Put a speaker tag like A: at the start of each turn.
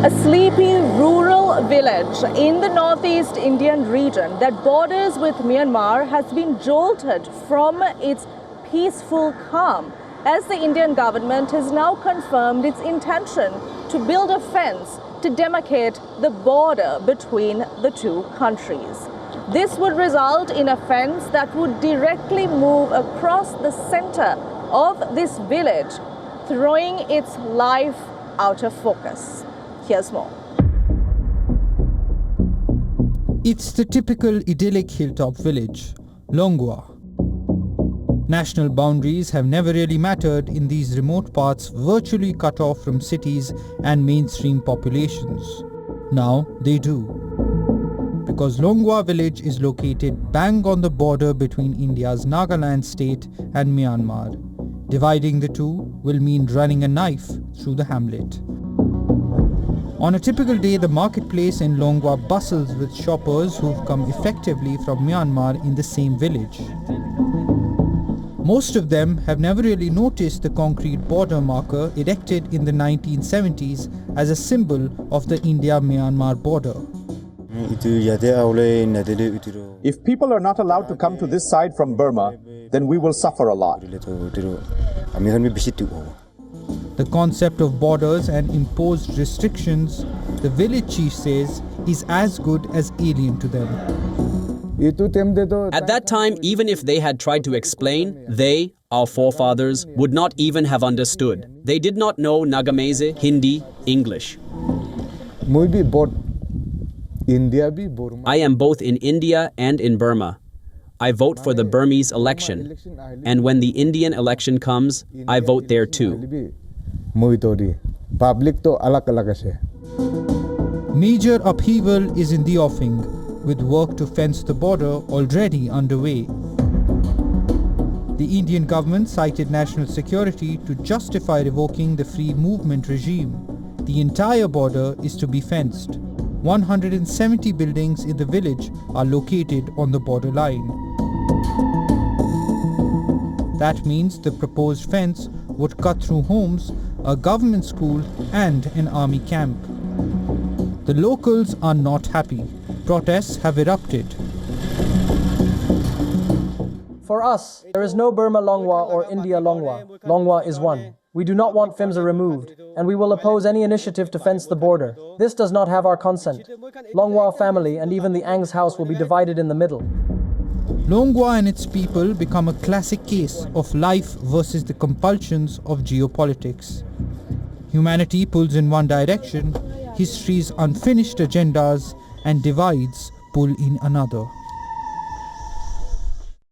A: A sleepy rural village in the northeast Indian region that borders with Myanmar has been jolted from its peaceful calm as the Indian government has now confirmed its intention to build a fence to demarcate the border between the two countries. This would result in a fence that would directly move across the center of this village, throwing its life out of focus. Here's more.
B: It's the typical idyllic hilltop village, Longwa. National boundaries have never really mattered in these remote parts virtually cut off from cities and mainstream populations. Now they do. Because Longwa village is located bang on the border between India's Nagaland state and Myanmar. Dividing the two will mean running a knife through the hamlet. On a typical day, the marketplace in Longwa bustles with shoppers who've come effectively from Myanmar in the same village. Most of them have never really noticed the concrete border marker erected in the 1970s as a symbol of the India-Myanmar border.
C: If people are not allowed to come to this side from Burma, then we will suffer a lot.
B: The concept of borders and imposed restrictions, the village chief says, is as good as alien to them.
D: At that time, even if they had tried to explain, they, our forefathers, would not even have understood. They did not know Nagamese, Hindi, English. I am both in India and in Burma. I vote for the Burmese election. And when the Indian election comes, I vote there too.
B: Major upheaval is in the offing, with work to fence the border already underway. The Indian government cited national security to justify revoking the free movement regime. The entire border is to be fenced. 170 buildings in the village are located on the borderline. That means the proposed fence would cut through homes, a government school and an army camp. The locals are not happy. Protests have erupted.
E: For us, there is no Burma Longwa or India Longwa. Longwa is one. We do not want Phimsa removed, and we will oppose any initiative to fence the border. This does not have our consent. Longwa family and even the Ang's house will be divided in the middle.
B: Longwa and its people become a classic case of life versus the compulsions of geopolitics. Humanity pulls in one direction, history's unfinished agendas, and divides pull in another.